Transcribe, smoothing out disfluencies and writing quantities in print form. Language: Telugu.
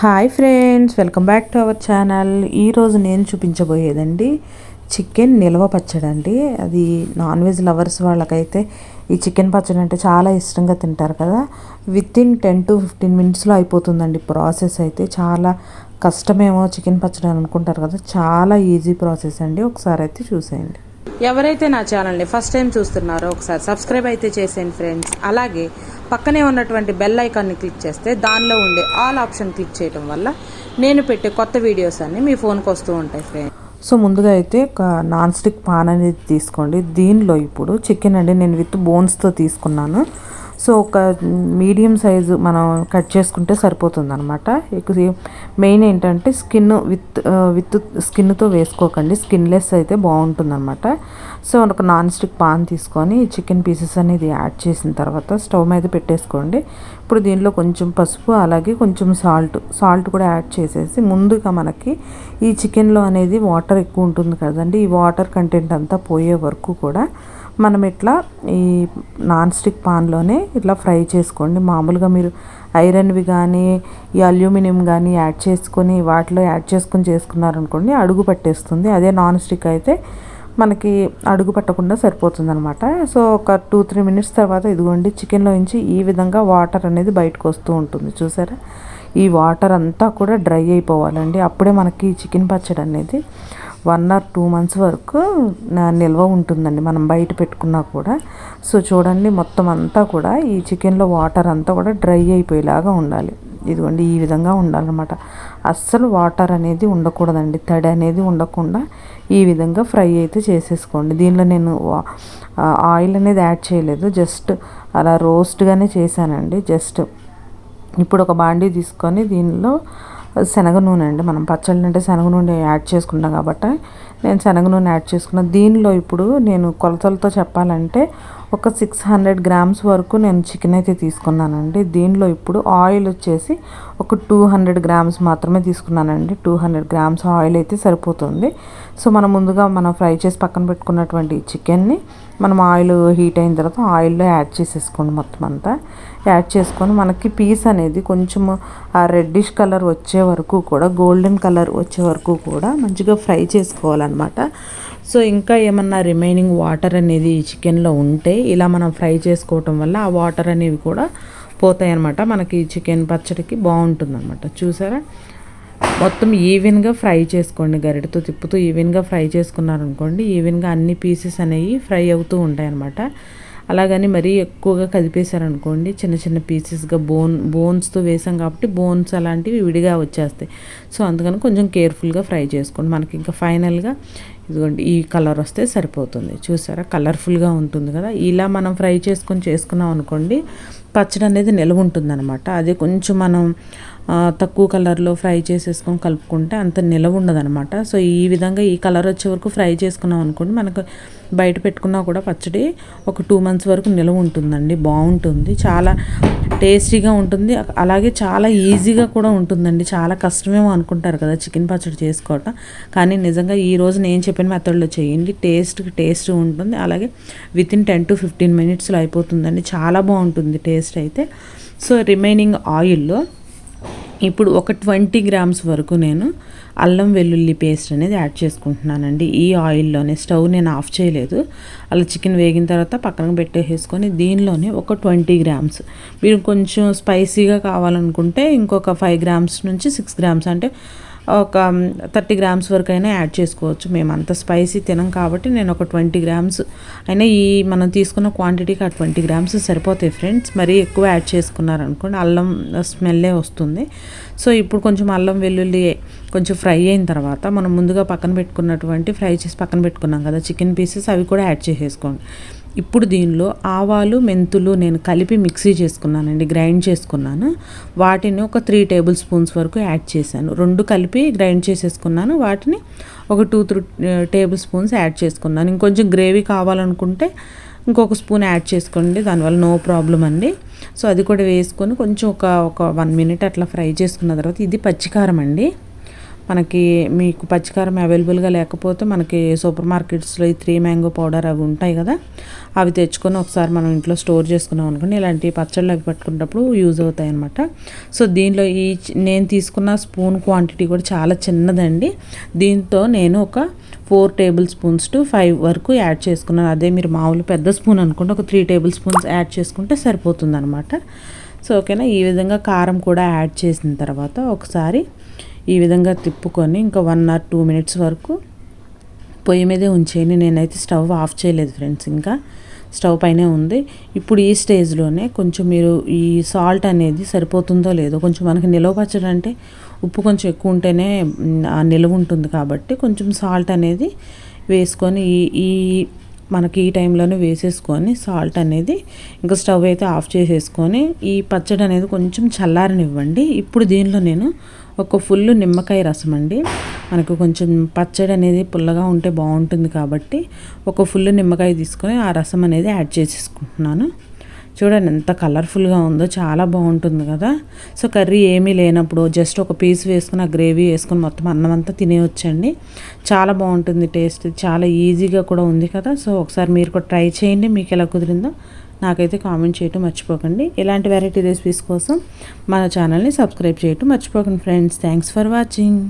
Hi friends, welcome back to our channel. ఈరోజు నేను చూపించబోయేదండి చికెన్ నిల్వ పచ్చడి అండి. అది నాన్ వెజ్ లవర్స్ వాళ్ళకైతే ఈ చికెన్ పచ్చడి అంటే చాలా ఇష్టంగా తింటారు కదా. వితిన్ 10 to 15 మినిట్స్లో అయిపోతుందండి ప్రాసెస్. అయితే చాలా కష్టమేమో చికెన్ పచ్చడి అని అనుకుంటారు కదా, చాలా ఈజీ ప్రాసెస్ అండి. ఒకసారి అయితే చూసేయండి. ఎవరైతే నా ఛానల్ని ఫస్ట్ టైం చూస్తున్నారో ఒకసారి సబ్స్క్రైబ్ అయితే చేసేయండి ఫ్రెండ్స్. అలాగే పక్కనే ఉన్నటువంటి బెల్ ఐకాన్ని క్లిక్ చేస్తే దానిలో ఉండే ఆల్ ఆప్షన్ క్లిక్ చేయడం వల్ల నేను పెట్టే కొత్త వీడియోస్ అన్నీ మీ ఫోన్కి వస్తూ ఉంటాయి ఫ్రెండ్స్. సో ముందుగా అయితే ఒక నాన్ స్టిక్ పాన్ అనేది తీసుకోండి. దీనిలో ఇప్పుడు చికెన్ అండి నేను విత్ బోన్స్తో తీసుకున్నాను. సో ఒక మీడియం సైజు మనం కట్ చేసుకుంటే సరిపోతుంది అనమాట. మెయిన్ ఏంటంటే విత్ స్కిన్తో వేసుకోకండి, స్కిన్లెస్ అయితే బాగుంటుంది అనమాట. సో ఒక నాన్ స్టిక్ పాన్ తీసుకొని చికెన్ పీసెస్ అనేది యాడ్ చేసిన తర్వాత స్టవ్ మీద పెట్టేసుకోండి. ఇప్పుడు దీనిలో కొంచెం పసుపు, అలాగే కొంచెం సాల్ట్ కూడా యాడ్ చేసేసి, ముందుగా మనకి ఈ చికెన్లో అనేది వాటర్ ఎక్కువ ఉంటుంది కదండి, ఈ వాటర్ కంటెంట్ అంతా పోయే వరకు కూడా మనం ఇట్లా ఈ నాన్ స్టిక్ పాన్లోనే ఇట్లా ఫ్రై చేసుకోండి. మామూలుగా మీరు ఐరన్వి కానీ ఈ అల్యూమినియం కానీ వాటిలో యాడ్ చేసుకొని చేసుకున్నారనుకోండి అడుగు పట్టేస్తుంది. అదే నాన్ స్టిక్ అయితే మనకి అడుగు పట్టకుండా సరిపోతుంది అనమాట. సో ఒక 2-3 మినిట్స్ తర్వాత ఇదిగోండి చికెన్లో నుంచి ఈ విధంగా వాటర్ అనేది బయటకు వస్తూ ఉంటుంది, చూసారా. ఈ వాటర్ అంతా కూడా డ్రై అయిపోవాలండి. అప్పుడే మనకి చికెన్ పచ్చడి అనేది 1 or 2 months వరకు నిల్వ ఉంటుందండి, మనం బయట పెట్టుకున్నా కూడా. సో చూడండి, మొత్తం అంతా కూడా ఈ చికెన్లో వాటర్ అంతా కూడా డ్రై అయిపోయేలాగా ఉండాలి. ఇదిగోండి ఈ విధంగా ఉండాలన్నమాట. అస్సలు వాటర్ అనేది ఉండకూడదండి, తడి అనేది ఉండకుండా ఈ విధంగా ఫ్రై అయితే చేసేసుకోండి. దీనిలో నేను ఆయిల్ అనేది యాడ్ చేయలేదు, జస్ట్ అలా రోస్ట్గానే చేశానండి. జస్ట్ ఇప్పుడు ఒక బాండీ తీసుకొని దీనిలో శనగ నూనె అండి, మనం పచ్చళ్ళు అంటే శనగ నూనె యాడ్ చేసుకుంటాం కాబట్టి నేను శనగ నూనె యాడ్ చేసుకున్నాను. దీనిలో ఇప్పుడు నేను కొలతలతో చెప్పాలంటే ఒక 600 grams వరకు నేను చికెన్ అయితే తీసుకున్నానండి. దీనిలో ఇప్పుడు ఆయిల్ వచ్చేసి ఒక 200 grams మాత్రమే తీసుకున్నానండి. 200 grams ఆయిల్ అయితే సరిపోతుంది. సో ముందుగా ఫ్రై చేసి పక్కన పెట్టుకున్నటువంటి చికెన్ని మనం ఆయిల్ హీట్ అయిన తర్వాత ఆయిల్లో యాడ్ చేసేసుకోండి. మొత్తం అంతా యాడ్ చేసుకొని మనకి పీస్ అనేది కొంచెం ఆ రెడ్డిష్ కలర్ వచ్చే వరకు కూడా, గోల్డెన్ కలర్ వచ్చే వరకు కూడా మంచిగా ఫ్రై చేసుకోవాలన్నమాట. సో ఇంకా ఏమన్నా రిమైనింగ్ వాటర్ అనేది ఈ చికెన్లో ఉంటే ఇలా మనం ఫ్రై చేసుకోవటం వల్ల ఆ వాటర్ అనేవి కూడా పోతాయి అన్నమాట. మనకి చికెన్ పచ్చడికి బాగుంటుంది అనమాట. చూసారా, మొత్తం ఈవెన్గా ఫ్రై చేసుకోండి. గరిటతో తిప్పుతూ ఈవెన్గా ఫ్రై చేసుకున్నారనుకోండి, ఈవెన్గా అన్ని పీసెస్ అనేవి ఫ్రై అవుతూ ఉంటాయి అన్నమాట. అలాగని మరీ ఎక్కువగా కదిపేశారనుకోండి, చిన్న చిన్న పీసెస్గా బోన్స్తో వేసాం కాబట్టి బోన్స్ అలాంటివి విడిగా వచ్చేస్తాయి. సో అందుకని కొంచెం కేర్ఫుల్గా ఫ్రై చేసుకోండి. మనకి ఇంకా ఫైనల్గా ఇదిగోండి ఈ కలర్ వస్తే సరిపోతుంది. చూసారా, కలర్ఫుల్గా ఉంటుంది కదా. ఇలా మనం ఫ్రై చేసుకున్నాం అనుకోండి, పచ్చడి అనేది నిల్వ ఉంటుంది అనమాట. అదే కొంచెం మనం తక్కువ కలర్లో ఫ్రై చేసేసుకొని కలుపుకుంటే అంత నిల్వ ఉండదు అనమాట. సో ఈ విధంగా ఈ కలర్ వచ్చే వరకు ఫ్రై చేసుకున్నాం అనుకోండి, మనకు బయట పెట్టుకున్నా కూడా పచ్చడి ఒక 2 months వరకు నిల్వ ఉంటుందండి. బాగుంటుంది, చాలా టేస్టీగా ఉంటుంది, అలాగే చాలా ఈజీగా కూడా ఉంటుందండి. చాలా కష్టమేమో అనుకుంటారు కదా చికెన్ పచ్చడి చేసుకోవటం, కానీ నిజంగా ఈరోజు నేను చెప్పిన మెథడ్లో చేయండి, టేస్ట్ ఉంటుంది. అలాగే వితిన్ 10 to 15 మినిట్స్లో అయిపోతుందండి. చాలా బాగుంటుంది టేస్ట్ అయితే. సో రిమైనింగ్ ఆయిల్లో ఇప్పుడు ఒక 20 grams వరకు నేను అల్లం వెల్లుల్లి పేస్ట్ అనేది యాడ్ చేసుకుంటున్నానండి. ఈ ఆయిల్లోనే, స్టవ్ నేను ఆఫ్ చేయలేదు. అలా చికెన్ వేగిన తర్వాత పక్కన పెట్టేసుకొని దీనిలోనే ఒక 20 grams, మీరు కొంచెం స్పైసీగా కావాలనుకుంటే ఇంకొక 5 grams నుంచి 6 grams, అంటే ఒక 30 grams వరకు అయినా యాడ్ చేసుకోవచ్చు. మేము అంత స్పైసీ తినం కాబట్టి నేను ఒక 20 grams అయినా ఈ మనం తీసుకున్న క్వాంటిటీకి ఆ 20 grams సరిపోతాయి ఫ్రెండ్స్. మరీ ఎక్కువ యాడ్ చేసుకున్నారనుకోండి అల్లం స్మెల్లే వస్తుంది. సో ఇప్పుడు కొంచెం అల్లం వెల్లుల్లి కొంచెం ఫ్రై అయిన తర్వాత మనం ముందుగా ఫ్రై చేసి పక్కన పెట్టుకున్నాం కదా చికెన్ పీసెస్, అవి కూడా యాడ్ చేసేసుకోండి. ఇప్పుడు దీనిలో ఆవాలు, మెంతులు నేను కలిపి మిక్సీ చేసుకున్నానండి, గ్రైండ్ చేసుకున్నాను. వాటిని ఒక 3 tablespoons వరకు యాడ్ చేశాను. 2 కలిపి గ్రైండ్ చేసేసుకున్నాను. వాటిని ఒక 2 tablespoons యాడ్ చేసుకున్నాను. ఇంకొంచెం గ్రేవీ కావాలనుకుంటే ఇంకొక స్పూన్ యాడ్ చేసుకోండి, దానివల్ల నో ప్రాబ్లం అండి. సో అది కూడా వేసుకొని కొంచెం ఒక 1 minute అట్లా ఫ్రై చేసుకున్న తర్వాత ఇది పచ్చికారం అండి. మనకి మీకు పచ్చికారం అవైలబుల్గా లేకపోతే మనకి సూపర్ మార్కెట్స్లో ఈ 3 మ్యాంగో పౌడర్ అవి ఉంటాయి కదా, అవి తెచ్చుకొని ఒకసారి మనం ఇంట్లో స్టోర్ చేసుకున్నాం అనుకోండి ఇలాంటి పచ్చళ్ళు అవి పట్టుకున్నప్పుడు యూజ్ అవుతాయి అన్నమాట. సో దీనిలో నేను తీసుకున్న స్పూన్ క్వాంటిటీ కూడా చాలా చిన్నదండి. దీంతో నేను ఒక 4 టేబుల్ స్పూన్స్ టు 5 వరకు యాడ్ చేసుకున్నాను. అదే మీరు మామూలు పెద్ద స్పూన్ అనుకుంటే ఒక 3 టేబుల్ స్పూన్స్ యాడ్ చేసుకుంటే సరిపోతుంది అనమాట. సో ఓకేనా, ఈ విధంగా కారం కూడా యాడ్ చేసిన తర్వాత ఒకసారి ఈ విధంగా తిప్పుకొని ఇంకా 1 or 2 minutes వరకు పొయ్యి మీదే ఉంచేయండి. నేనైతే స్టవ్ ఆఫ్ చేయలేదు ఫ్రెండ్స్, ఇంకా స్టవ్ పైనే ఉంది. ఇప్పుడు ఈ స్టేజ్లోనే కొంచెం మీరు ఈ సాల్ట్ అనేది సరిపోతుందో లేదో, కొంచెం మనకి నిలవ పచ్చడి అంటే ఉప్పు కొంచెం ఎక్కువ ఉంటేనే ఆ నిలవ ఉంటుంది కాబట్టి కొంచెం సాల్ట్ అనేది వేసుకొని ఈ మనకి ఈ టైంలోనే వేసేసుకొని సాల్ట్ అనేది ఇంకా స్టవ్ అయితే ఆఫ్ చేసేసుకొని ఈ పచ్చడి అనేది కొంచెం చల్లారనివ్వండి. ఇప్పుడు దీనిలో నేను ఒక ఫుల్ నిమ్మకాయ రసం అండి, మనకు కొంచెం పచ్చడి అనేది పుల్లగా ఉంటే బాగుంటుంది కాబట్టి ఒక ఫుల్ నిమ్మకాయ తీసుకొని ఆ రసం అనేది యాడ్ చేసేసుకుంటున్నాను. చూడండి ఎంత కలర్ఫుల్గా ఉందో, చాలా బాగుంటుంది కదా. సో కర్రీ ఏమీ లేనప్పుడు జస్ట్ ఒక పీస్ వేసుకుని ఆ గ్రేవీ వేసుకొని మొత్తం అన్నం అంతా తినేయొచ్చండి. చాలా బాగుంటుంది టేస్ట్, చాలా ఈజీగా కూడా ఉంది కదా. సో ఒకసారి మీరు కూడా ట్రై చేయండి, మీకు ఎలా కుదిరిందో నాకైతే కామెంట్ చేయటం మర్చిపోకండి. ఇలాంటి వెరైటీ రెసిపీస్ కోసం మన ఛానల్ని సబ్స్క్రైబ్ చేయటం మర్చిపోకండి ఫ్రెండ్స్. Thanks for watching.